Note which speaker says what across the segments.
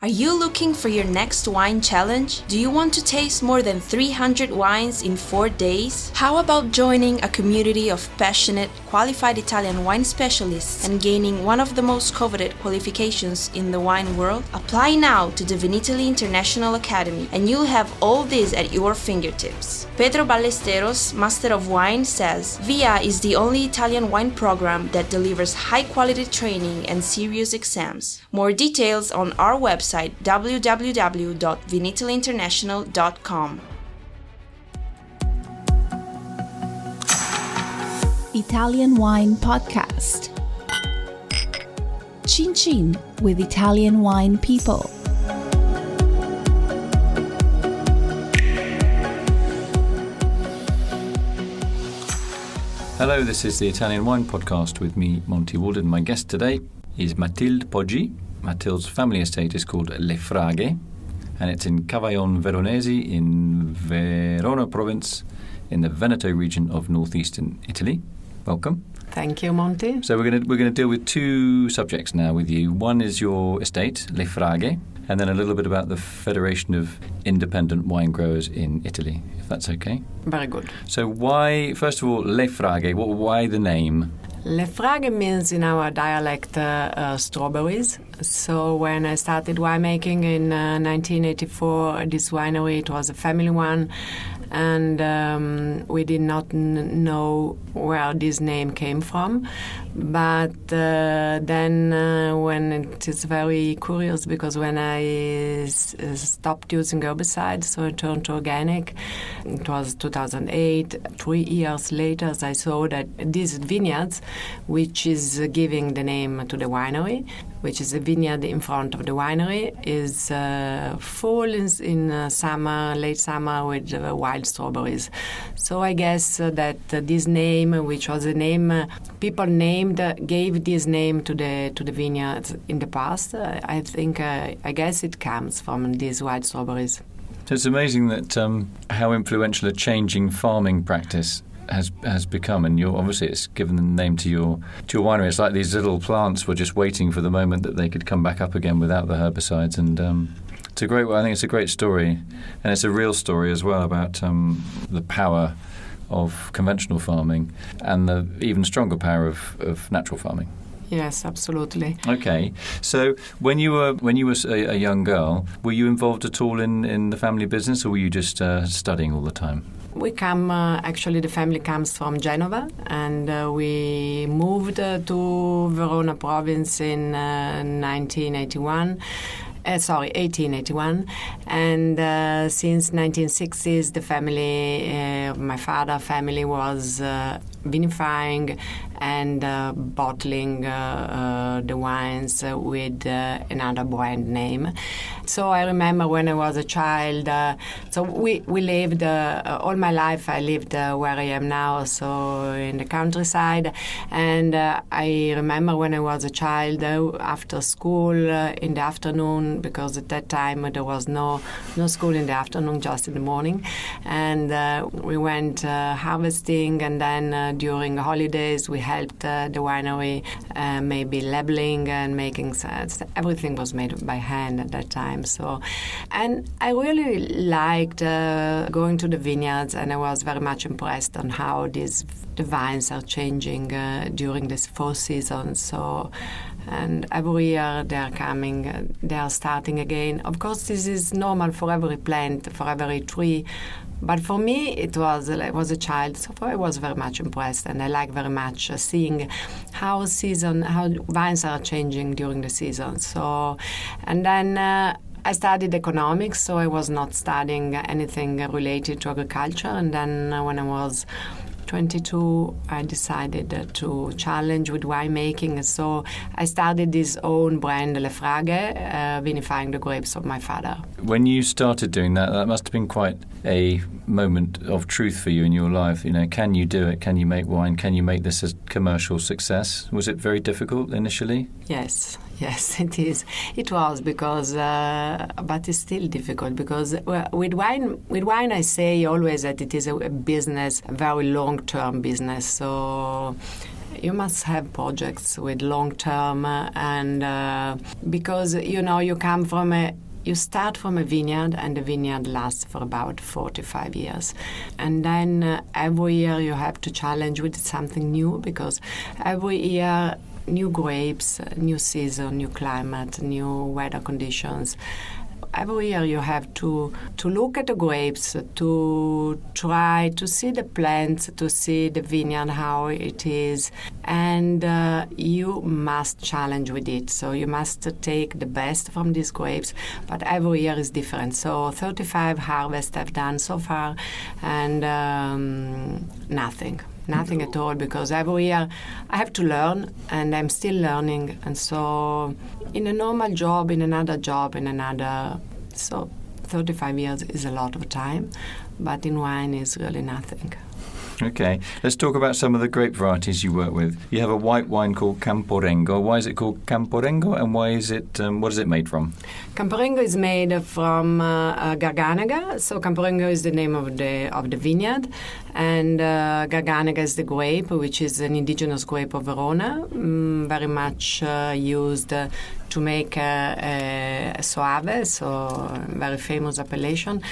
Speaker 1: Are you looking for your next wine challenge? Do you want to taste more than 300 wines in 4 days? How about joining a community of passionate, qualified Italian wine specialists and gaining one of the most coveted qualifications in the wine world? Apply now to the Vinitaly International Academy and you'll have all this at your fingertips. Pedro Ballesteros, Master of Wine, says, VIA is the only Italian wine program that delivers high-quality training and serious exams. More details on our website www.vinitalyinternational.com.
Speaker 2: Italian Wine Podcast. Chin Chin with Italian wine people.
Speaker 3: Hello, this is the Italian Wine Podcast with me, Monty, Waldin. My guest today is Matilde Poggi. Matilde's family estate is called Le Fraghe, and it's in Cavaillon Veronese in Verona province in the Veneto region of northeastern Italy. Welcome.
Speaker 4: Thank you, Monty.
Speaker 3: So we're going to deal with two subjects now with you. One is your estate, Le Fraghe, and then a little bit about the Federation of Independent Wine Growers in Italy, if that's okay.
Speaker 4: Very good.
Speaker 3: So why, first of all, Le Fraghe? Why the name?
Speaker 4: Le Fraghe means in our dialect strawberries. So when I started winemaking in 1984, this winery, it was a family one, and we did not know where this name came from. But then when it is very curious, because when I stopped using herbicides, so I turned to organic, it was 2008. 3 years later, I saw that these vineyards, which is giving the name to the winery, which is a vineyard in front of the winery, is full in summer, late summer, with wild strawberries. So I guess that this name, which was a name people gave this name to the vineyards in the past. I think, I guess it comes from these wild strawberries.
Speaker 3: So it's amazing that how influential a changing farming practice has become, and obviously it's given the name to your winery. It's like these little plants were just waiting for the moment that they could come back up again without the herbicides, and I think it's a great story, and it's a real story as well about the power of conventional farming and the even stronger power of natural farming.
Speaker 4: Yes, absolutely.
Speaker 3: Okay, so when you were a young girl, were you involved at all in the family business, or were you just studying all the time?
Speaker 4: We come, actually the family comes from Genova, and we moved to Verona province in 1881, and since 1960s the family, my father's family was vinifying and bottling the wines with another brand name. So I remember when I was a child, so we lived, all my life I lived where I am now, so in the countryside, and I remember when I was a child, after school in the afternoon, because at that time there was no school in the afternoon, just in the morning, and we went harvesting, and then during holidays we helped the winery, maybe labeling and making sets. Everything was made by hand at that time. So, and I really liked going to the vineyards, and I was very much impressed on how the vines are changing during these 4 seasons. So, and every year they are coming, they are starting again. Of course, this is normal for every plant, for every tree. But for me, I was a child, so I was very much impressed, and I like very much seeing how vines are changing during the season. So, and then I studied economics, so I was not studying anything related to agriculture. And then when I was 22, I decided to challenge with winemaking. So I started this own brand, Le Fraghe, vinifying the grapes of my father.
Speaker 3: When you started doing that, that must have been quite a moment of truth for you in your life. You know, can you do it? Can you make wine? Can you make this a commercial success? Was it very difficult initially?
Speaker 4: Yes, it is. It was because, but it's still difficult because with wine, I say always that it is a business, a very long-term business. So you must have projects with long term, and because you start from a vineyard, and the vineyard lasts for about 45 years. And then every year you have to challenge with something new, because every year new grapes, new season, new climate, new weather conditions. Every year you have to look at the grapes, to try to see the plants, to see the vineyard, how it is, and you must challenge with it. So you must take the best from these grapes, but every year is different. So 35 harvests I've done so far, and nothing at all, because every year I have to learn, and I'm still learning. And so in a normal job, so 35 years is a lot of time, but in wine is really nothing.
Speaker 3: Okay, let's talk about some of the grape varieties you work with. You have a white wine called Camporengo. Why is it called Camporengo, and why is it? What is it made from?
Speaker 4: Camporengo is made from Garganega. So Camporengo is the name of the vineyard, and Garganega is the grape, which is an indigenous grape of Verona, very much used to make a Soave, so very famous appellation.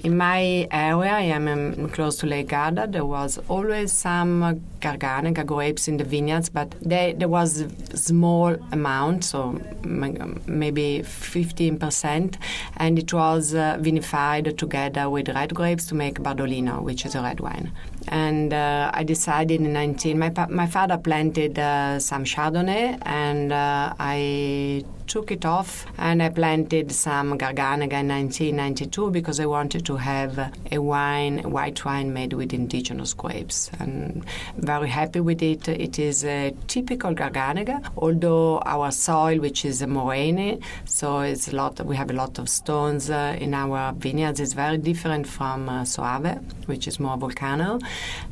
Speaker 4: In my area, I am close to Lake Garda. There was always some Garganega grapes in the vineyards, but there was a small amount, so maybe 15%, and it was vinified together with red grapes to make Bardolino, which is a red wine. And I decided in 19. My father planted some Chardonnay, and I took it off, and I planted some Garganega in 1992 because I wanted to have a white wine made with indigenous grapes, and very happy with it. It is a typical Garganega, although our soil, which is a moraine, so we have a lot of stones in our vineyards, is very different from Soave, which is more volcano.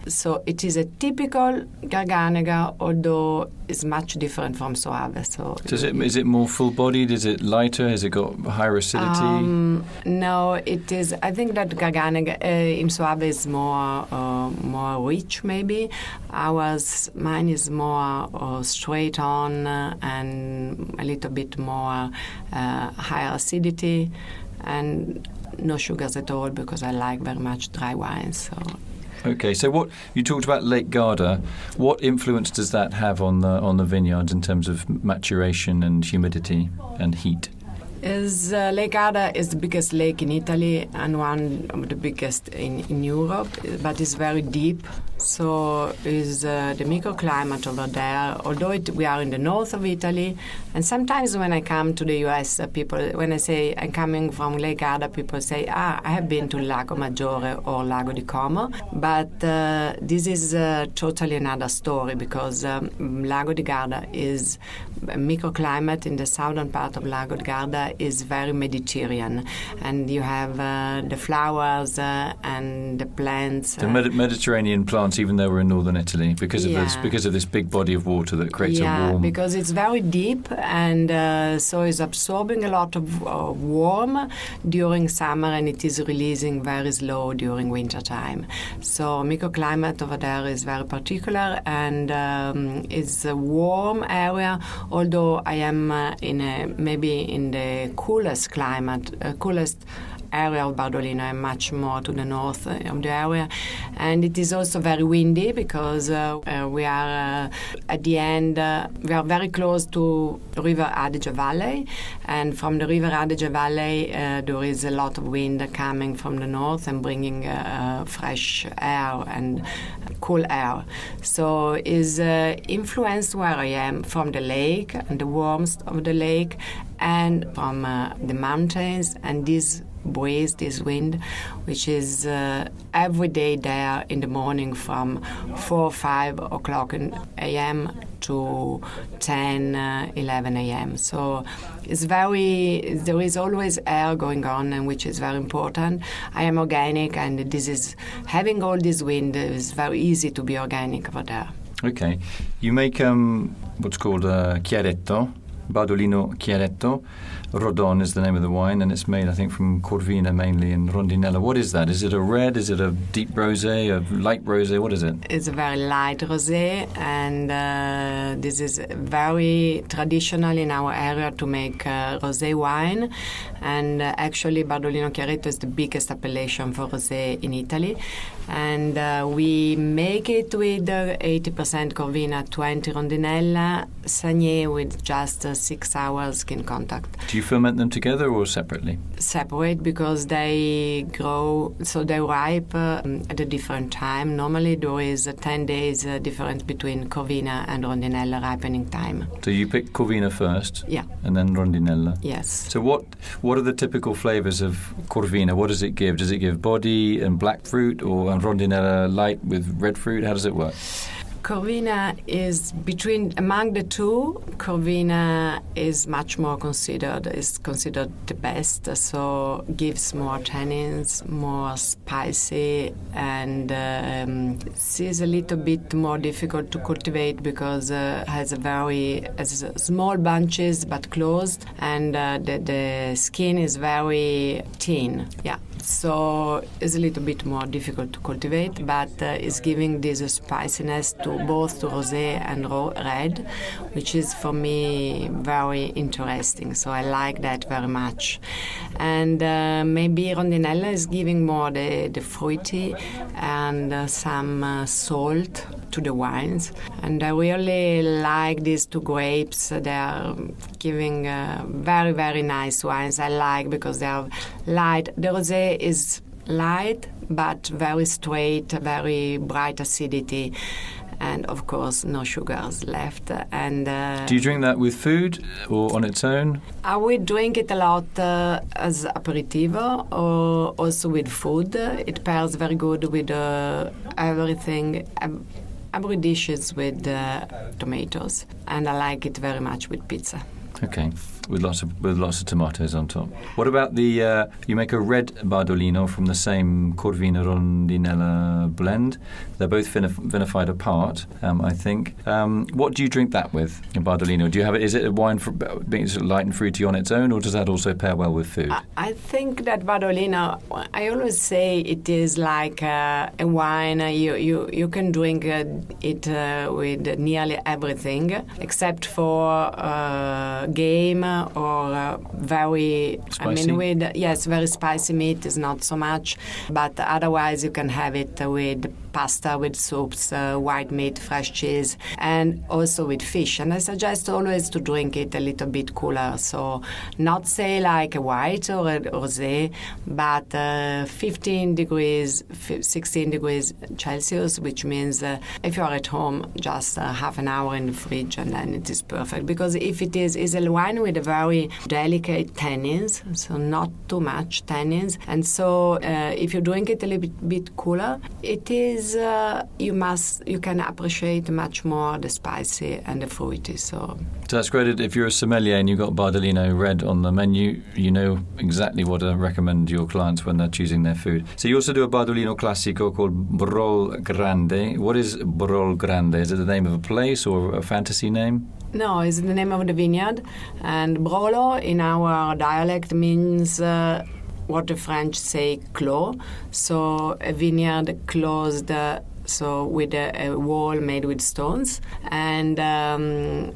Speaker 4: So it is a typical Garganega, although it's much different from Soave. So
Speaker 3: is it more full-bodied? Is it lighter? Has it got higher acidity?
Speaker 4: No, it is. I think that Garganega in Soave is more rich, maybe. Mine is more straight on and a little bit more higher acidity, and no sugars at all, because I like very much dry wines. So.
Speaker 3: Okay, so what you talked about Lake Garda. What influence does that have on the vineyards in terms of maturation and humidity and heat?
Speaker 4: Lake Garda is the biggest lake in Italy and one of the biggest in Europe, but it's very deep. So is the microclimate over there, although we are in the north of Italy. And sometimes when I come to the US, when I say I'm coming from Lake Garda, people say, I have been to Lago Maggiore or Lago di Como. But this is totally another story, because Lago di Garda is a microclimate in the southern part of Lago di Garda is very Mediterranean. And you have the flowers and the plants.
Speaker 3: The Mediterranean plants, even though we're in northern Italy, because of this big body of water that creates a warm.
Speaker 4: Yeah, because it's very deep, and so it's absorbing a lot of warm during summer, and it is releasing very slow during winter time. So microclimate over there is very particular, and it's a warm area. Although I am maybe in the coolest area of Bardolino. I'm much more to the north of the area, and it is also very windy, because we are at the end, we are very close to River Adige Valley, and from the River Adige Valley there is a lot of wind coming from the north and bringing fresh air and cool air. So is influenced where I am from the lake and the warmth of the lake, and from the mountains, and this breeze, this wind, which is every day there in the morning from 4 or 5 o'clock a.m. to 10, 11 a.m. So there is always air going on, and which is very important. I am organic, and having all this wind is very easy to be organic over there.
Speaker 3: Okay. You make what's called Chiaretto, Bardolino Chiaretto. Rodon is the name of the wine, and it's made, I think, from Corvina mainly and Rondinella. What is that? Is it a red? Is it a deep rosé? A light rosé? What is it?
Speaker 4: It's a very light rosé, and this is very traditional in our area to make rosé wine. And actually, Bardolino Chiaretto is the biggest appellation for rosé in Italy. And we make it with 80% Corvina, 20 Rondinella, Sagné with just 6 hours skin contact.
Speaker 3: Do you ferment them together or separately?
Speaker 4: Separate, because they grow, so they ripe at a different time. Normally there is a 10 days difference between Corvina and Rondinella ripening time.
Speaker 3: So you pick Corvina first?
Speaker 4: Yeah.
Speaker 3: And then Rondinella?
Speaker 4: Yes.
Speaker 3: So what are the typical flavours of Corvina? What does it give? Does it give body and black fruit, or Rondinella light with red fruit? How does it work?
Speaker 4: Corvina is among the two, Corvina is much more considered the best, so gives more tannins, more spicy, and is a little bit more difficult to cultivate because has small bunches but closed, and the skin is very thin. Yeah. So it's a little bit more difficult to cultivate, but it's giving this spiciness to both to rosé and red, which is for me very interesting. So I like that very much. And maybe Rondinella is giving more the fruity and some salt to the wines. And I really like these two grapes. They are giving very, very nice wines. I like because they are light. The rosé is light but very straight, very bright acidity, and of course no sugars left. And
Speaker 3: do you drink that with food or on its own?
Speaker 4: I would drink it a lot as aperitivo or also with food. It pairs very good with everything. Every dish is with tomatoes, and I like it very much with pizza.
Speaker 3: Okay, with lots of tomatoes on top. What about the you make a red Bardolino from the same Corvina Rondinella blend? They're both vinified apart, I think. What do you drink that with, a Bardolino? Do you have it? Is it a wine for being sort of light and fruity on its own, or does that also pair well with food?
Speaker 4: I think that Bardolino, I always say it is like a wine. You can drink it with nearly everything except for game or very
Speaker 3: spicy?
Speaker 4: Very spicy meat is not so much, but otherwise you can have it with pasta, with soups, white meat, fresh cheese, and also with fish. And I suggest always to drink it a little bit cooler, so not say like a white or a rosé, but 15 degrees, 16 degrees Celsius, which means if you are at home, just half an hour in the fridge, and then it is perfect. Because if it is a wine with a very delicate tannins, so not too much tannins, and so if you drink it a little bit cooler, it is you can appreciate much more the spicy and the fruity. So
Speaker 3: that's great. If you're a sommelier and you've got Bardolino red on the menu, you know exactly what to recommend your clients when they're choosing their food. So you also do a Bardolino Classico called Brol Grande. What is Brol Grande? Is it the name of a place or a fantasy name?
Speaker 4: No, it's the name of the vineyard. And Brolo in our dialect means what the French say clos, so a vineyard closed, so with a wall made with stones. And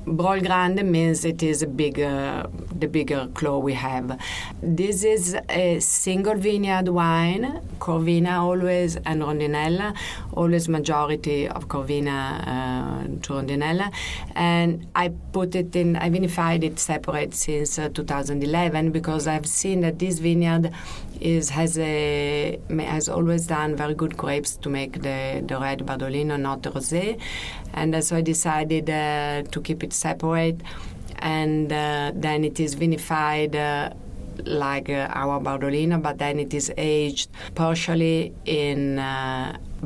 Speaker 4: Brol Grande means it is the bigger clos we have. This is a single vineyard wine, Corvina always and Rondinella, always majority of Corvina to Rondinella. And I vinified it separate since 2011 because I've seen that this vineyard has always done very good grapes to make the red Bardolino, not the rosé, and so I decided to keep it separate, and then it is vinified like our Bardolino, but then it is aged partially in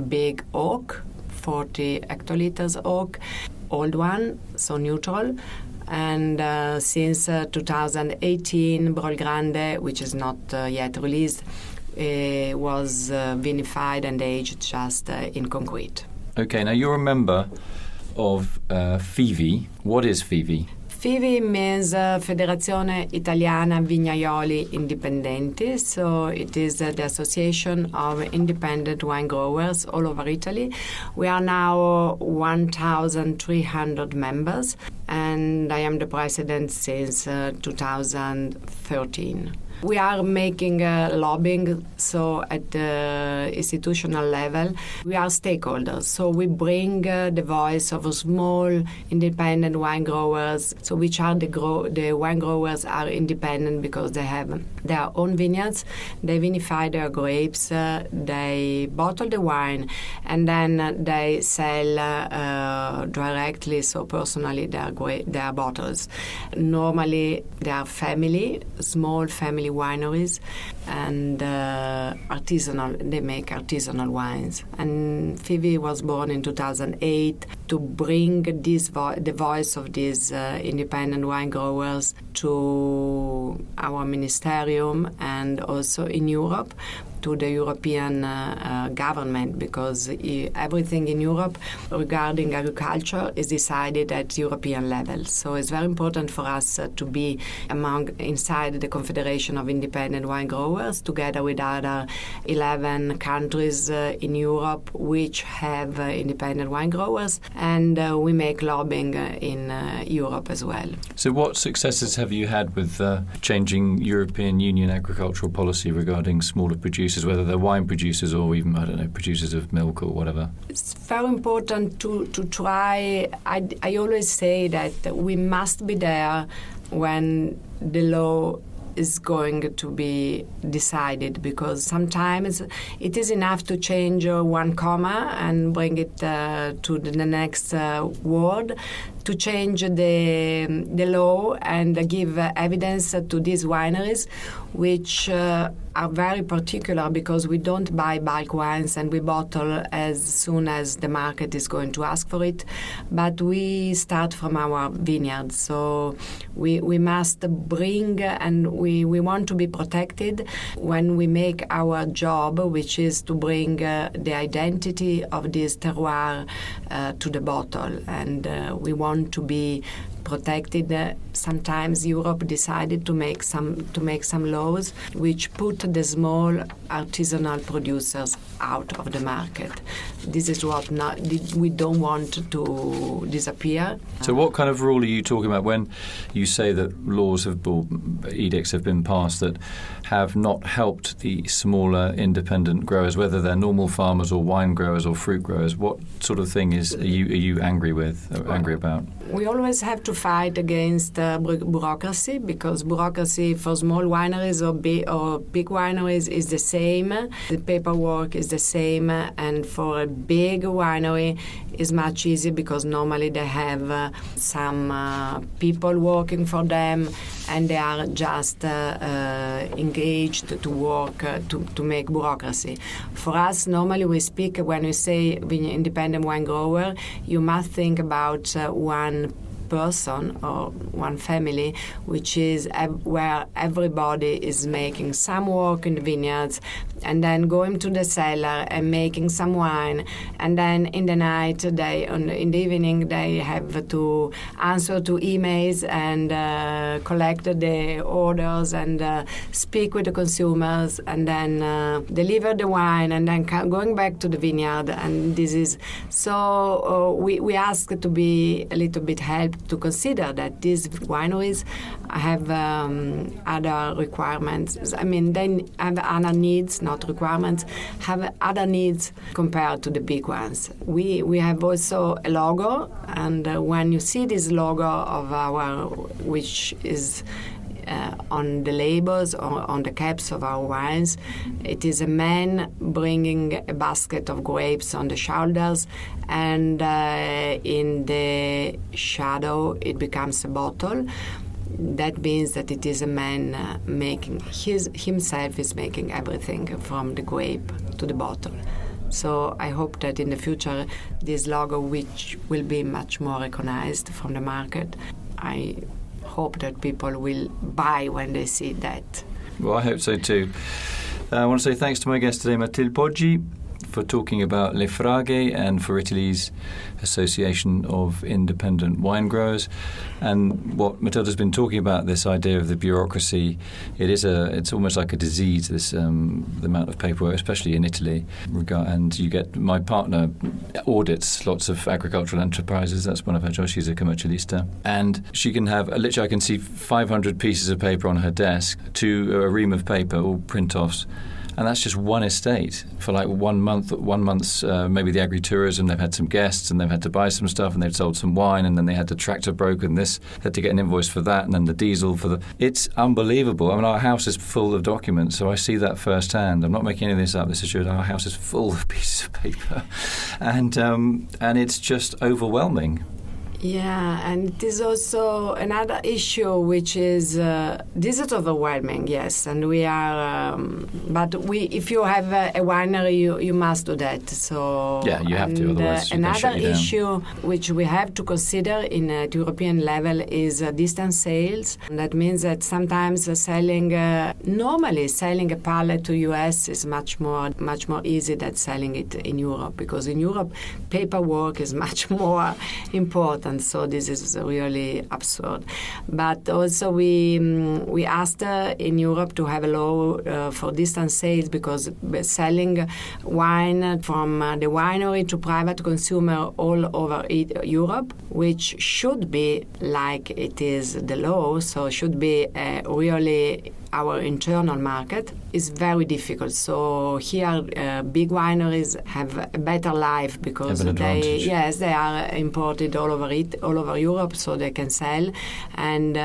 Speaker 4: big oak, 40 hectoliters oak, old one, so neutral. And since 2018, Brol Grande, which is not yet released, was vinified and aged just in concrete.
Speaker 3: Okay, now you're a member of FIVI. What is FIVI?
Speaker 4: FIVI means Federazione Italiana Vignaioli Indipendenti, so it is the Association of Independent Wine Growers all over Italy. We are now 1,300 members, and I am the president since 2013. We are making lobbying, so at the institutional level, we are stakeholders. So we bring the voice of small independent wine growers, so which are the wine growers are independent because they have their own vineyards, they vinify their grapes, they bottle the wine, and then they sell directly, so personally, their bottles. Normally, they are small family wineries, and they make artisanal wines. And FIVI was born in 2008 to bring the voice of these independent wine growers to our ministerium and also in Europe, to the European government, because everything in Europe regarding agriculture is decided at European level. So it's very important for us to be inside the Confederation of Independent Wine Growers, together with other 11 countries in Europe which have independent wine growers, and we make lobbying in Europe as well.
Speaker 3: So what successes have you had with changing European Union agricultural policy regarding smaller producers, whether they're wine producers or even, I don't know, producers of milk or whatever?
Speaker 4: It's very important to try. I always say that we must be there when the law is going to be decided, because sometimes it is enough to change one comma and bring it to the next word, to change the law and give evidence to these wineries, which are very particular, because we don't buy bulk wines and we bottle as soon as the market is going to ask for it, but we start from our vineyards. So we must bring, and we want to be protected when we make our job, which is to bring the identity of this terroir to the bottle, and we want to be protected. Sometimes Europe decided to make some laws which put the small artisanal producers out of the market. This is what we don't want to disappear.
Speaker 3: So what kind of rule are you talking about when you say that edicts have been passed that have not helped the smaller independent growers, whether they're normal farmers or wine growers or fruit growers? What sort of thing are you angry about?
Speaker 4: We always have to fight against bureaucracy, because bureaucracy for small wineries or big wineries is the same. The paperwork is the same, and for a big winery is much easier because normally they have some people working for them, and they are just engaged to work to make bureaucracy. For us, normally we speak, when we say independent wine grower, you must think about one person or one family, which is where everybody is making some work in the vineyards and then going to the cellar and making some wine, and then in the night, in the evening, they have to answer to emails and collect the orders and speak with the consumers, and then deliver the wine, and then going back to the vineyard. And this is so we ask to be a little bit helped to consider that these wineries have other requirements. I mean, they have other needs, not requirements, have other needs compared to the big ones. We have also a logo, and when you see this logo of our, which is on the labels or on the caps of our wines, it is a man bringing a basket of grapes on the shoulders, and in the shadow it becomes a bottle. That means that it is a man himself is making everything from the grape to the bottle. So I hope that in the future this logo, which will be much more recognized from the market, I hope that people will buy when they see that.
Speaker 3: Well, I hope so too. I want to say thanks to my guest today, Matilde Poggi, for talking about Le Fraghe and for Italy's Association of Independent Wine Growers. And what Matilda's been talking about, this idea of the bureaucracy, it's almost like a disease, this the amount of paperwork, especially in Italy. And my partner audits lots of agricultural enterprises. That's one of her jobs. She's a commercialista. And she can have, literally I can see 500 pieces of paper on her desk, to a ream of paper, all print-offs. And that's just one estate for like 1 month, maybe the agri-tourism, they've had some guests and they've had to buy some stuff and they've sold some wine and then they had the tractor broke and this, had to get an invoice for that and then the diesel for the... It's unbelievable. I mean, our house is full of documents, so I see that firsthand. I'm not making any of this up. This is true. Our house is full of pieces of paper. And it's just overwhelming.
Speaker 4: Yeah, and it is also another issue, which is this is overwhelming, yes, and we are. If you have a winery, you must do that. So
Speaker 3: yeah, you have to. Otherwise,
Speaker 4: another issue which we have to consider in a European level is distance sales. And that means that sometimes normally selling a pallet to US is much more easy than selling it in Europe, because in Europe paperwork is much more important. So this is really absurd. But also we asked in Europe to have a law for distance sales, because selling wine from the winery to private consumer all over Europe, which should be like it is the law, so should be really our internal market, is very difficult. So here big wineries have a better life because they are imported all over Europe, so they can sell. And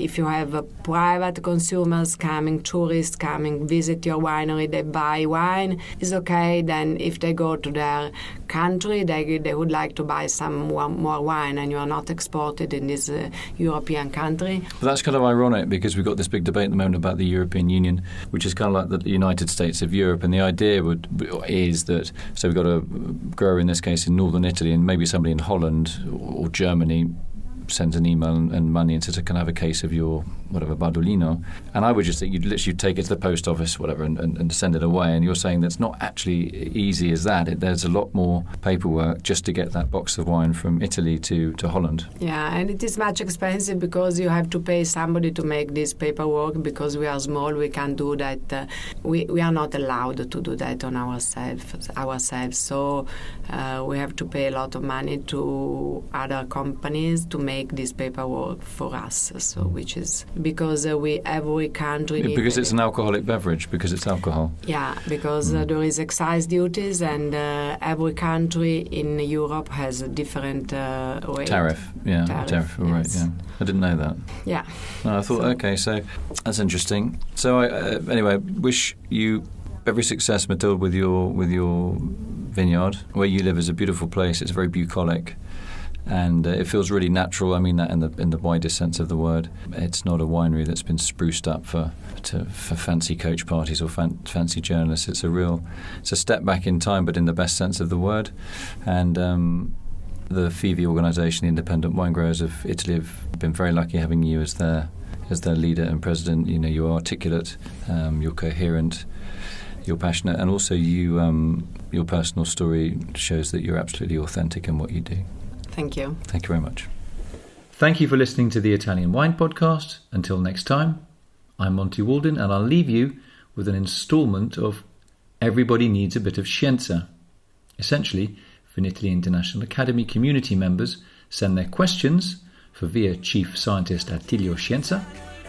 Speaker 4: if you have private consumers coming, tourists coming, visit your winery, they buy wine, it's okay. Then if they go to their country, they would like to buy some more wine, and you are not exported in this European country.
Speaker 3: But that's kind of ironic, because we've got this big debate at the moment about the European Union, which is kind of like the United States of Europe, and the idea is that, so we've got a grower in this case in northern Italy, and maybe somebody in Holland or Germany sends an email and money and says, can I have a case of your whatever Bardolino? And I would just think you'd literally take it to the post office, whatever, and send it away. And you're saying that's not actually easy as that. There's a lot more paperwork just to get that box of wine from Italy to Holland.
Speaker 4: Yeah, and it is much expensive because you have to pay somebody to make this paperwork. Because we are small, we can't do that. We are not allowed to do that on ourselves. So we have to pay a lot of money to other companies to make this paperwork for us. So which is because every country
Speaker 3: because it's an alcoholic beverage, because it's alcohol.
Speaker 4: Yeah, because there is excise duties, and every country in Europe has a different rate.
Speaker 3: Tariff. Tariff. Yes. Right. Yeah, I didn't know that.
Speaker 4: Yeah.
Speaker 3: No, I thought so that's interesting. So anyway, wish you every success, Matilde, with your vineyard. Where you live is a beautiful place. It's very bucolic. And it feels really natural. I mean that in the widest sense of the word. It's not a winery that's been spruced up for fancy coach parties or fancy journalists. It's a step back in time, but in the best sense of the word. And the FIVI organisation, the Independent Wine Growers of Italy, have been very lucky having you as their leader and president. You know, you're articulate, you're coherent, you're passionate, and also your personal story shows that you're absolutely authentic in what you do.
Speaker 4: Thank you.
Speaker 3: Thank you very much. Thank you for listening to the Italian Wine Podcast. Until next time, I'm Monty Waldin, and I'll leave you with an instalment of Everybody Needs a Bit of Scienza. Essentially, Vinitaly International Academy community members send their questions for via Chief Scientist Attilio Scienza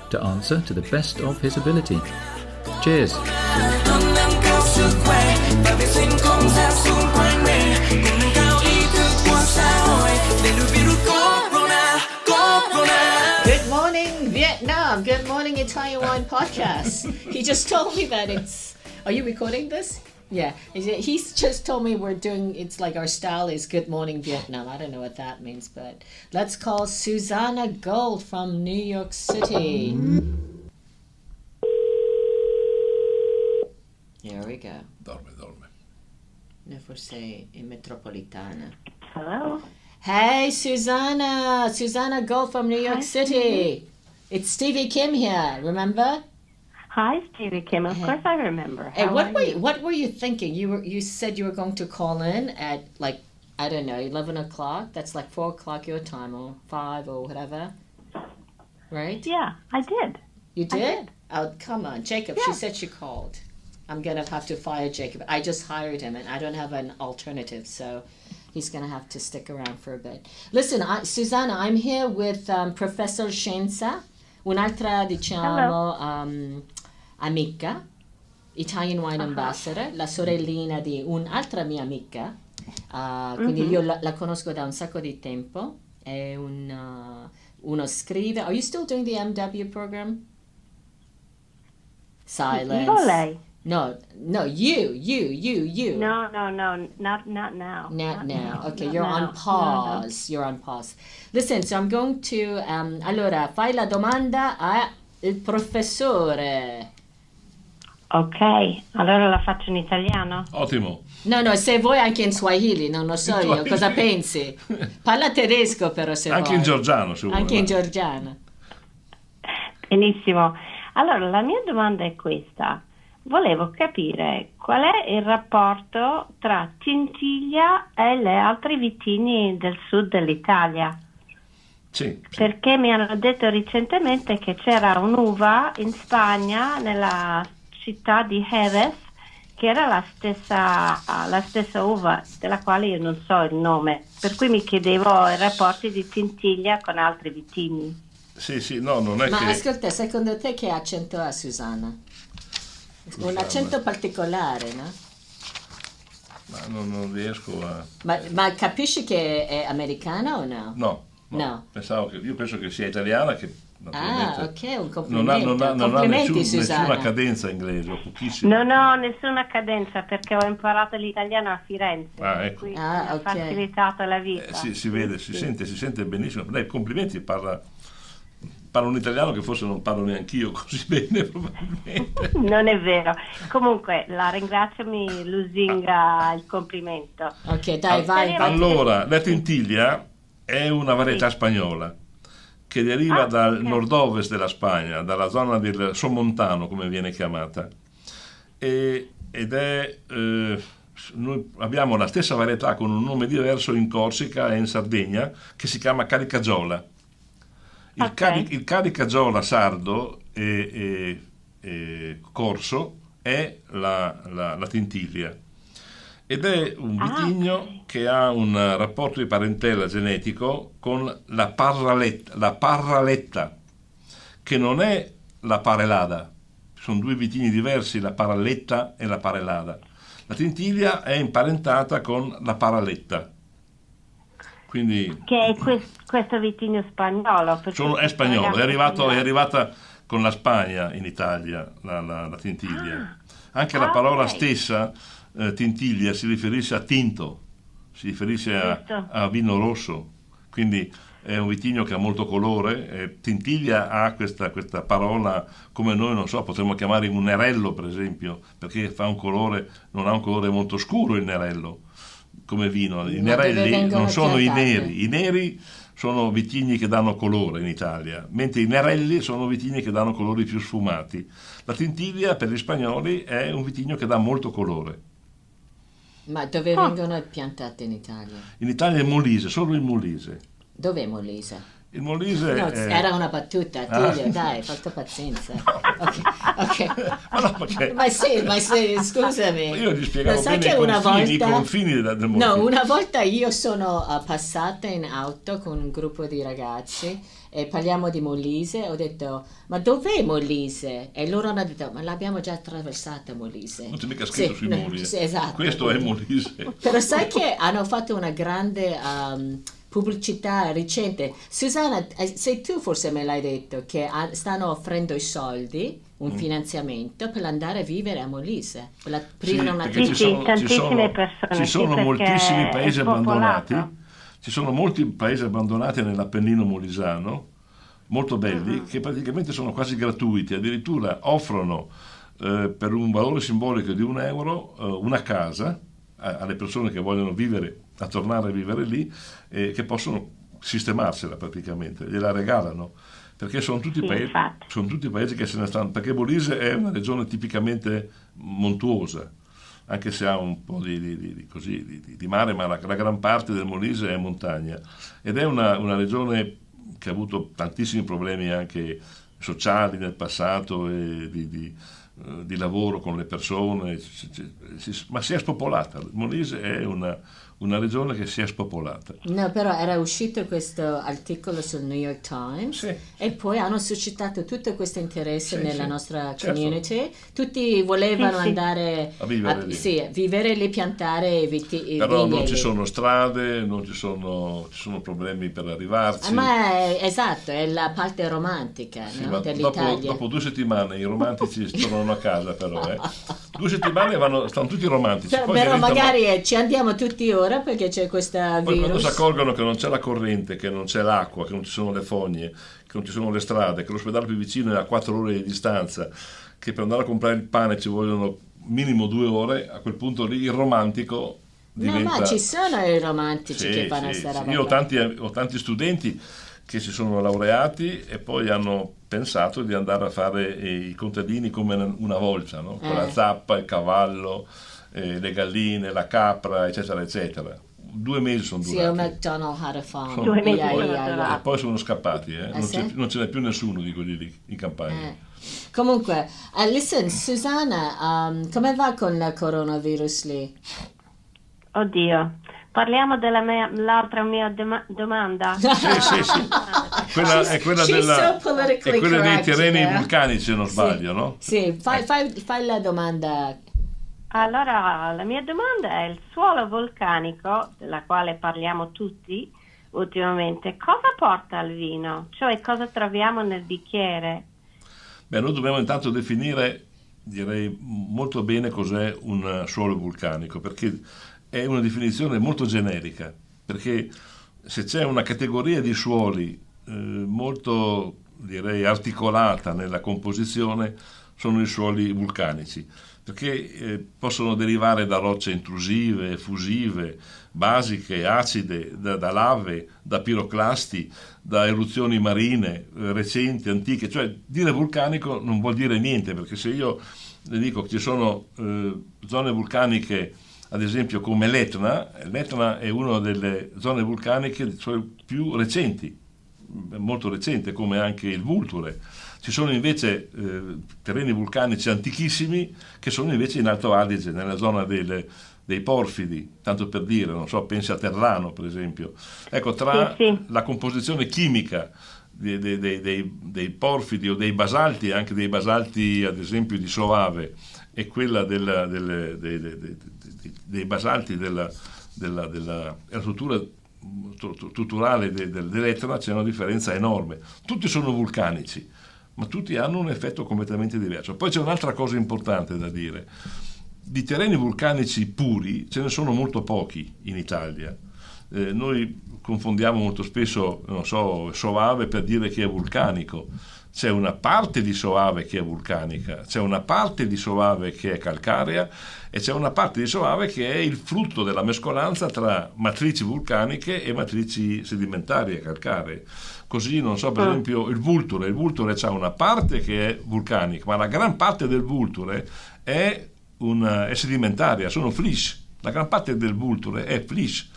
Speaker 3: to answer to the best of his ability. Cheers!
Speaker 5: Good morning, Vietnam. Good morning, Italian Wine Podcast. He just told me that it's... Are you recording this? Yeah. He's just told me it's like our style is Good Morning Vietnam. I don't know what that means, but let's call Susannah Gold from New York City. Here we go.
Speaker 6: Dorme.
Speaker 5: Ne forse in metropolitana.
Speaker 7: Hello.
Speaker 5: Hey, Susannah Gold from New York City. It's Stevie Kim here, remember?
Speaker 6: Hi, Stevie Kim. Of course I remember.
Speaker 5: Hey,
Speaker 6: How are you?
Speaker 5: what were you thinking? You said you were going to call in at like, I don't know, 11 o'clock. That's like 4 o'clock your time, or 5 or whatever. Right?
Speaker 6: Yeah, I did.
Speaker 5: You
Speaker 6: I
Speaker 5: did?
Speaker 6: did.
Speaker 5: Oh, come on, Jacob.
Speaker 6: Yeah.
Speaker 5: She said she called. I'm gonna have to fire Jacob. I just hired him, and I don't have an alternative, so he's gonna have to stick around for a bit. Listen, Susannah, I'm here with Professor Scienza, un'altra, diciamo, amica, Italian Wine Ambassador, la sorellina di un'altra mia amica. Quindi io la conosco da un sacco di tempo. È uno scrive. Are you still doing the MW program? Silence.
Speaker 6: Io o lei?
Speaker 5: No, you.
Speaker 6: No, not now.
Speaker 5: Not now. Okay,
Speaker 6: Not
Speaker 5: you're
Speaker 6: now.
Speaker 5: on pause. You're on pause. Listen, so I'm going to allora fai la domanda al professore.
Speaker 6: Ok, allora la faccio in italiano?
Speaker 7: Ottimo.
Speaker 5: No, se vuoi anche in Swahili, non lo so io, cosa pensi? Parla tedesco però se
Speaker 7: Anche
Speaker 5: vuoi.
Speaker 7: in georgiano, se vuoi.
Speaker 5: Anche in georgiano.
Speaker 6: Benissimo. Allora, la mia domanda è questa. Volevo capire qual è il rapporto tra Tintiglia e le altre vitigni del sud dell'Italia.
Speaker 7: Sì.
Speaker 6: Perché mi hanno detto recentemente che c'era un'uva in Spagna, nella città di Jerez, che era la stessa uva della quale io non so il nome, per cui mi chiedevo i rapporti di Tintiglia con altri vitigni.
Speaker 7: Sì, no, non è
Speaker 5: Ma
Speaker 7: che...
Speaker 5: ascolta, secondo te che accento ha Susannah? Un accento particolare, no?
Speaker 7: Ma non riesco a...
Speaker 5: Ma capisci che è americana o no?
Speaker 7: No. Io penso che sia italiana, che naturalmente
Speaker 5: ok, un complimento.
Speaker 7: non ha
Speaker 5: Complimenti,
Speaker 7: nessuna
Speaker 5: Susannah.
Speaker 7: cadenza inglese, o pochissimo.
Speaker 6: Non ho nessuna cadenza perché ho imparato l'italiano a Firenze,
Speaker 7: Ecco.
Speaker 6: quindi mi ha
Speaker 5: ok.
Speaker 6: facilitato la vita.
Speaker 7: Si vede, si sente benissimo. Lei, complimenti, parla un italiano che forse non parlo neanch'io così bene, probabilmente.
Speaker 6: Non è vero. Comunque la ringrazio, mi lusinga il complimento.
Speaker 5: Ok, dai, vai.
Speaker 7: Allora, la Tintiglia è una varietà spagnola che deriva dal nord-ovest della Spagna, dalla zona del Somontano, come viene chiamata, ed è noi abbiamo la stessa varietà con un nome diverso in Corsica e in Sardegna, che si chiama Caricagiola. Il Caricagiola sardo e corso è la Tintiglia, ed è un vitigno che ha un rapporto di parentela genetico con la Parraletta, che non è la Parelada. Sono due vitigni diversi, la Parraletta e la Parelada. La Tintiglia è imparentata con la Parraletta. Quindi,
Speaker 6: Che è questo vitigno spagnolo?
Speaker 7: è spagnolo, è arrivata con la Spagna in Italia la Tintiglia. Anche la parola stessa, Tintiglia, si riferisce a tinto, si riferisce a vino rosso, quindi è un vitigno che ha molto colore. Tintiglia ha questa parola, come noi, non so, potremmo chiamare un nerello per esempio, perché non ha un colore molto scuro il nerello come vino. I nerelli non sono i neri sono vitigni che danno colore in Italia, mentre i nerelli sono vitigni che danno colori più sfumati. La Tintiglia per gli spagnoli è un vitigno che dà molto colore.
Speaker 5: Ma dove vengono piantate in Italia?
Speaker 7: In Italia è Molise, solo il Molise.
Speaker 5: Dov'è Molise?
Speaker 7: Il Molise
Speaker 5: No, era una battuta, Tiglio, dai, fatto pazienza. Ok. Ma sì, scusami.
Speaker 7: Io gli spiegavo
Speaker 5: sai
Speaker 7: bene i confini del Molise.
Speaker 5: No, una volta io sono passata in auto con un gruppo di ragazzi e parliamo di Molise, ho detto, ma dov'è Molise? E loro hanno detto, ma l'abbiamo già attraversata Molise.
Speaker 7: Non c'è mica scritto sui muri.
Speaker 5: Sì, esatto.
Speaker 7: Questo è Molise.
Speaker 5: Però sai che hanno fatto una grande pubblicità recente. Susannah, sei tu forse me l'hai detto che stanno offrendo i soldi, un finanziamento per andare a vivere a Molise.
Speaker 6: Tantissime persone.
Speaker 7: Ci sono moltissimi paesi abbandonati. Ci sono molti paesi abbandonati nell'Appennino molisano, molto belli, che praticamente sono quasi gratuiti, addirittura offrono per un valore simbolico di €1 una casa alle persone che vogliono a tornare a vivere lì, che possono sistemarsela praticamente, gliela regalano. perché sono tutti,
Speaker 6: infatti.
Speaker 7: sono tutti paesi che se ne stanno, perché Molise è una regione tipicamente montuosa, anche se ha un po' di mare, ma la gran parte del Molise è montagna, ed è una regione che ha avuto tantissimi problemi anche sociali nel passato e di lavoro con le persone, ma si è spopolata. Il Molise è una regione che si è spopolata.
Speaker 5: No, però era uscito questo articolo sul New York Times,
Speaker 7: Sì.
Speaker 5: e poi hanno suscitato tutto questo interesse
Speaker 7: Sì,
Speaker 5: nella
Speaker 7: sì,
Speaker 5: nostra
Speaker 7: certo.
Speaker 5: community. Tutti volevano andare
Speaker 7: A vivere lì.
Speaker 5: sì, vivere lì, piantare i
Speaker 7: Però non
Speaker 5: vigneti.
Speaker 7: ci sono strade, ci sono problemi per arrivarci.
Speaker 5: Esatto, è la parte romantica,
Speaker 7: Sì,
Speaker 5: no,
Speaker 7: ma
Speaker 5: dell'Italia.
Speaker 7: dopo 2 settimane i romantici tornano a casa, però 2 settimane stanno tutti romantici. Poi
Speaker 5: Però
Speaker 7: diventano-
Speaker 5: magari ci andiamo tutti ora perché c'è questa
Speaker 7: Poi quando si
Speaker 5: virus.
Speaker 7: accorgono che non c'è la corrente, che non c'è l'acqua, che non ci sono le fogne, che non ci sono le strade, che l'ospedale più vicino è a 4 ore di distanza, che per andare a comprare il pane ci vogliono minimo 2 ore, a quel punto lì il romantico diventa...
Speaker 5: No, ma ci sono i romantici
Speaker 7: Sì,
Speaker 5: che fanno
Speaker 7: sì,
Speaker 5: questa
Speaker 7: sì.
Speaker 5: roba
Speaker 7: Io
Speaker 5: qua.
Speaker 7: ho tanti studenti che si sono laureati e poi hanno pensato di andare a fare i contadini come una volta, no? Con la zappa, il cavallo, le galline, la capra, eccetera, eccetera. 2 mesi sono
Speaker 5: Sì, a
Speaker 7: durati.
Speaker 5: McDonald had a farm.
Speaker 6: 2 mesi
Speaker 5: Yeah,
Speaker 6: sono
Speaker 5: yeah, yeah.
Speaker 6: durati.
Speaker 7: E poi sono scappati,
Speaker 5: sì?
Speaker 7: Non ce n'è più nessuno di quelli lì in campagna.
Speaker 5: Comunque, listen, Susannah, come va con il coronavirus lì?
Speaker 6: Oddio, parliamo dell'altra mia domanda.
Speaker 7: Sì. Quella è quella
Speaker 5: She's so politically
Speaker 7: è quella dei
Speaker 5: correct,
Speaker 7: terreni
Speaker 5: eh?
Speaker 7: vulcanici, se non sbaglio, no?
Speaker 5: Sì, fai la domanda.
Speaker 6: Allora, la mia domanda è: il suolo vulcanico, della quale parliamo tutti ultimamente, cosa porta al vino? Cioè, cosa troviamo nel bicchiere?
Speaker 7: Beh, noi dobbiamo intanto definire, direi molto bene, cos'è un suolo vulcanico, perché è una definizione molto generica, perché se c'è una categoria di suoli molto, direi, articolata nella composizione, sono i suoli vulcanici, perché possono derivare da rocce intrusive, fusive, basiche, acide, da lave, da piroclasti, da eruzioni marine recenti, antiche. Cioè, dire vulcanico non vuol dire niente, perché se io le dico che ci sono zone vulcaniche, ad esempio come l'Etna è una delle zone vulcaniche più recenti, molto recente, come anche il Vulture. Ci sono invece terreni vulcanici antichissimi che sono invece in Alto Adige, nella zona dei porfidi, tanto per dire, non so, pensi a Terlano per esempio. Ecco, tra
Speaker 6: Sì.
Speaker 7: la composizione chimica dei porfidi o dei basalti, anche dei basalti ad esempio di Soave, e quella dei basalti della struttura strutturale dell'Etna, c'è una differenza enorme. Tutti sono vulcanici, ma tutti hanno un effetto completamente diverso. Poi c'è un'altra cosa importante da dire: di terreni vulcanici puri ce ne sono molto pochi in Italia. Noi confondiamo molto spesso, non so, Soave per dire che è vulcanico. C'è una parte di Soave che è vulcanica, c'è una parte di Soave che è calcarea e c'è una parte di Soave che è il frutto della mescolanza tra matrici vulcaniche e matrici sedimentarie calcaree. Così, non so, per esempio il Vulture ha una parte che è vulcanica, ma la gran parte del Vulture è sedimentaria, sono flysch. La gran parte del Vulture è flysch.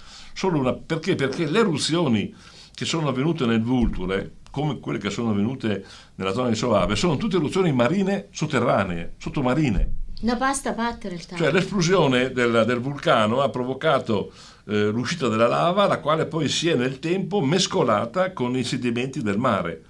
Speaker 7: Perché? Perché le eruzioni che sono avvenute nel Vulture, come quelle che sono avvenute nella zona di Soave, sono tutte eruzioni marine sotterranee, sottomarine.
Speaker 5: No, basta battere il tavolo.
Speaker 7: Cioè l'esplosione del vulcano ha provocato l'uscita della lava, la quale poi si è nel tempo mescolata con i sedimenti del mare.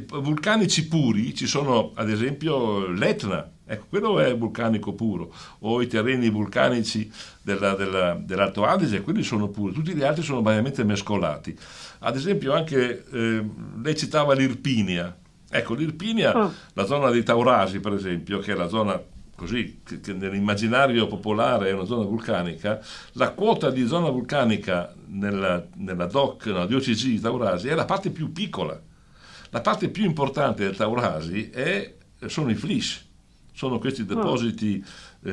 Speaker 7: Vulcanici puri ci sono, ad esempio, l'Etna, ecco, quello è vulcanico puro, o i terreni vulcanici dell'Alto Adige, quelli sono puri, tutti gli altri sono variamente mescolati. Ad esempio anche lei citava l'Irpinia. Ecco, l'Irpinia, la zona dei Taurasi per esempio, che è la zona così che nell'immaginario popolare è una zona vulcanica, la quota di zona vulcanica nella DOCG di Taurasi è la parte più piccola. La parte più importante del Taurasi sono i flysch, sono questi depositi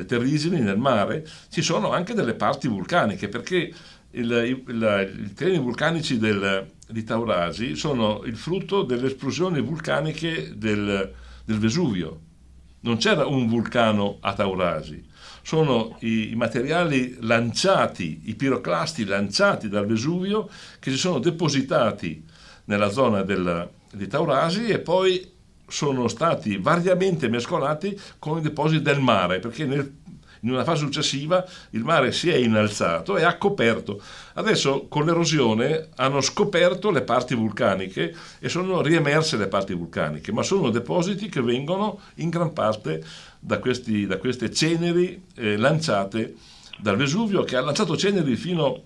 Speaker 7: terrisini nel mare. Ci sono anche delle parti vulcaniche, perché i terreni vulcanici di Taurasi sono il frutto delle esplosioni vulcaniche del Vesuvio. Non c'era un vulcano a Taurasi, sono i materiali lanciati, i piroclasti lanciati dal Vesuvio che si sono depositati nella zona di Taurasi e poi sono stati variamente mescolati con i depositi del mare, perché in una fase successiva il mare si è innalzato e ha coperto. Adesso con l'erosione hanno scoperto le parti vulcaniche e sono riemerse le parti vulcaniche, ma sono depositi che vengono in gran parte da queste ceneri lanciate dal Vesuvio, che ha lanciato ceneri fino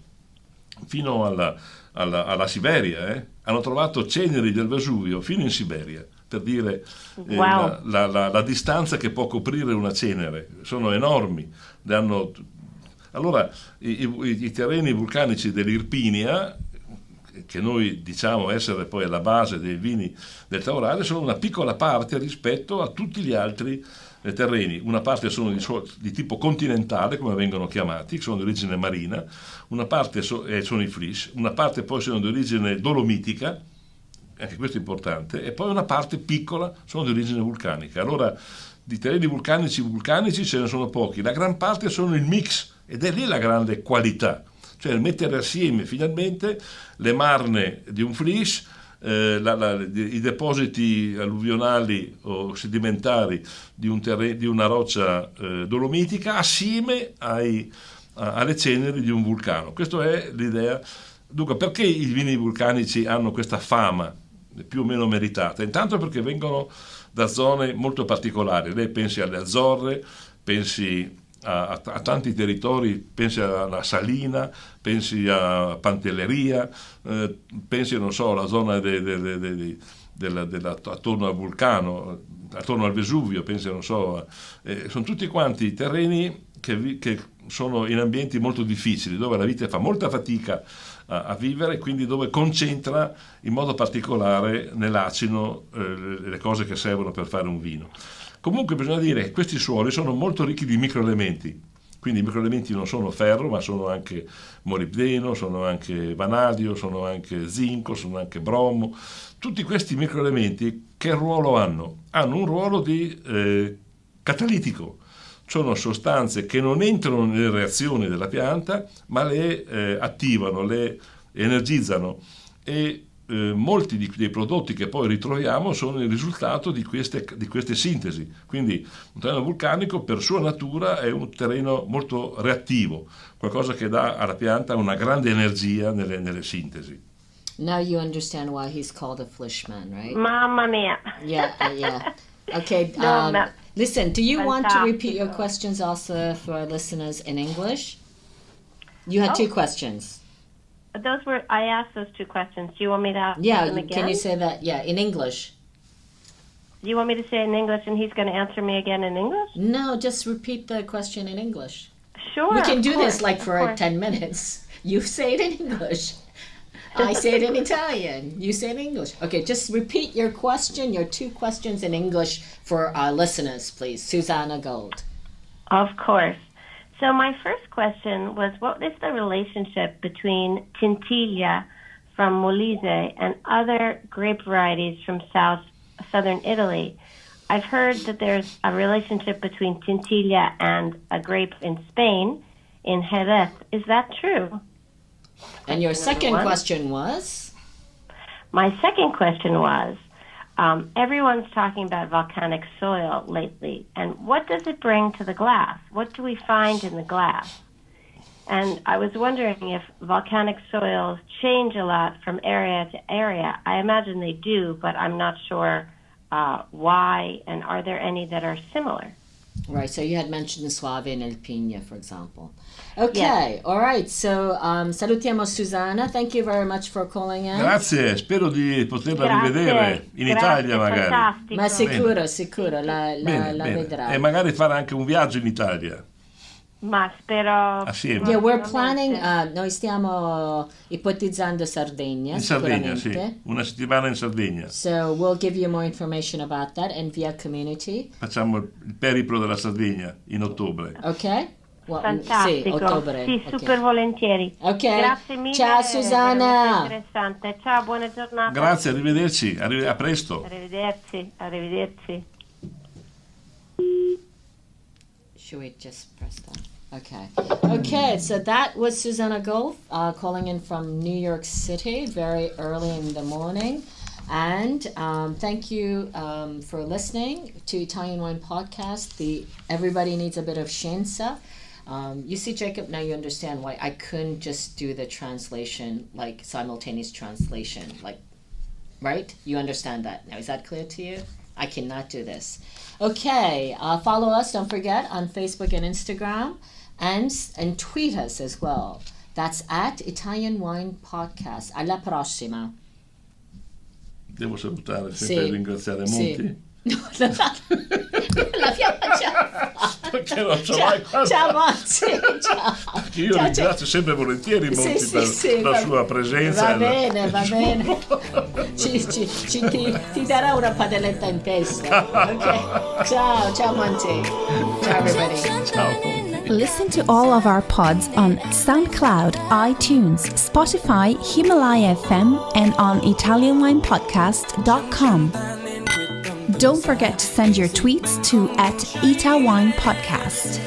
Speaker 7: alla Siberia. Hanno trovato ceneri del Vesuvio fino in Siberia, per dire
Speaker 6: Wow.
Speaker 7: la distanza che può coprire una cenere. Sono enormi. Allora i terreni vulcanici dell'Irpinia, che noi diciamo essere poi alla base dei vini del Taurasi, sono una piccola parte rispetto a tutti gli altri terreni. Una parte sono di tipo continentale, come vengono chiamati, sono di origine marina, una parte sono i flysch, una parte poi sono di origine dolomitica, anche questo è importante, e poi una parte piccola sono di origine vulcanica. Allora di terreni vulcanici ce ne sono pochi, la gran parte sono il mix, ed è lì la grande qualità, cioè mettere assieme finalmente le marne di un flysch, i depositi alluvionali o sedimentari di una roccia dolomitica assieme alle ceneri di un vulcano. Questa è l'idea. Dunque, perché i vini vulcanici hanno questa fama più o meno meritata? Intanto perché vengono da zone molto particolari. Lei pensi alle Azzorre, pensi a tanti territori, pensi alla Salina, pensi a Pantelleria, pensi, non so, alla zona attorno al vulcano, attorno al Vesuvio, pensi, non so, sono tutti quanti terreni che sono in ambienti molto difficili, dove la vite fa molta fatica a vivere, quindi dove concentra in modo particolare nell'acino le cose che servono per fare un vino. Comunque bisogna dire che questi suoli sono molto ricchi di microelementi, quindi i microelementi non sono ferro, ma sono anche molibdeno, sono anche vanadio, sono anche zinco, sono anche bromo. Tutti questi microelementi che ruolo hanno? Hanno un ruolo di catalitico. Sono sostanze che non entrano nelle reazioni della pianta, ma le attivano, le energizzano, e molti dei prodotti che poi ritroviamo sono il risultato di queste sintesi. Quindi un terreno vulcanico per sua natura è un terreno molto reattivo, qualcosa che dà alla pianta una grande energia nelle sintesi.
Speaker 5: Now you understand why he's called a Flishman, right?
Speaker 6: Mamma mia.
Speaker 5: Yeah. Okay.
Speaker 6: No,
Speaker 5: listen, do you want to repeat your
Speaker 6: Fantastico.
Speaker 5: questions also for our listeners in English? You had two questions.
Speaker 6: I asked those two questions. Do you want me to ask
Speaker 5: Yeah,
Speaker 6: them again?
Speaker 5: can you say that? Yeah, in English.
Speaker 6: Do you want me to say it in English and he's going to answer me again in English?
Speaker 5: No, just repeat the question in English.
Speaker 6: Sure.
Speaker 5: We can
Speaker 6: of
Speaker 5: do
Speaker 6: course,
Speaker 5: this like
Speaker 6: of
Speaker 5: for
Speaker 6: course.
Speaker 5: 10 minutes. You say it in English. I say it in Italian. You say it in English. Okay, just repeat your two questions in English for our listeners, please. Susannah Gold.
Speaker 6: Of course. So my first question was, what is the relationship between Tintiglia from Molise and other grape varieties from southern Italy? I've heard that there's a relationship between Tintiglia and a grape in Spain, in Jerez. Is that true?
Speaker 5: And your second
Speaker 6: one.
Speaker 5: question was?
Speaker 6: My second question was, everyone's talking about volcanic soil lately, and what does it bring to the glass? What do we find in the glass? And I was wondering if volcanic soils change a lot from area to area. I imagine they do, but I'm not sure why, and are there any that are similar?
Speaker 5: Right, so you had mentioned the Soave and El Pigna, for example. Okay, all right, so salutiamo Susannah. Thank you very much for calling in.
Speaker 7: Grazie, spero di poterla rivedere in
Speaker 6: Grazie,
Speaker 7: Italia magari.
Speaker 6: fantastico.
Speaker 5: Ma sicuro, la
Speaker 7: Bene.
Speaker 5: vedrà.
Speaker 7: E magari fare anche un viaggio in Italia
Speaker 6: Ma spero...
Speaker 7: assieme.
Speaker 5: Yeah, we're planning, noi stiamo ipotizzando Sardegna,
Speaker 7: In Sardegna,
Speaker 5: sicuramente.
Speaker 7: sì, una settimana in Sardegna.
Speaker 5: So we'll give you more information about that and via community.
Speaker 7: Facciamo il periplo della Sardegna in ottobre.
Speaker 5: Okay?
Speaker 6: Fantastico.
Speaker 5: Sì, ottobre.
Speaker 6: Sì,
Speaker 5: Ok.
Speaker 6: super volentieri.
Speaker 5: Ok.
Speaker 6: Grazie mille.
Speaker 5: Ciao
Speaker 6: è
Speaker 5: Susannah.
Speaker 6: veramente interessante. Ciao, buona giornata.
Speaker 7: Grazie, arrivederci, a presto.
Speaker 6: Arrivederci.
Speaker 5: Should we just press that? Okay, so that was Susannah Gold calling in from New York City very early in the morning. And thank you for listening to Italian Wine Podcast. Everybody needs a bit of scienza. You see, Jacob, now you understand why I couldn't just do the translation, like simultaneous translation, like, right? You understand that now. Is that clear to you? I cannot do this. Okay, follow us, don't forget, on Facebook and Instagram, and tweet us as well. That's at Italian Wine Podcast. Alla prossima.
Speaker 7: Devo salutare, sempre ringraziare Monty.
Speaker 5: Sì. L'abbiamo già fatto.
Speaker 7: Perché non ce l'hai qua?
Speaker 5: Ciao Monty, ciao.
Speaker 7: Io ringrazio sempre volentieri Monty per la sua presenza.
Speaker 5: Va bene. Ti darà una padelletta in testa. Ok. Ciao Monty. Ciao everybody.
Speaker 7: Ciao.
Speaker 2: Listen to all of our pods on SoundCloud, iTunes, Spotify, Himalaya FM, and on ItalianWinePodcast.com. Don't forget to send your tweets to @ItaWinePodcast.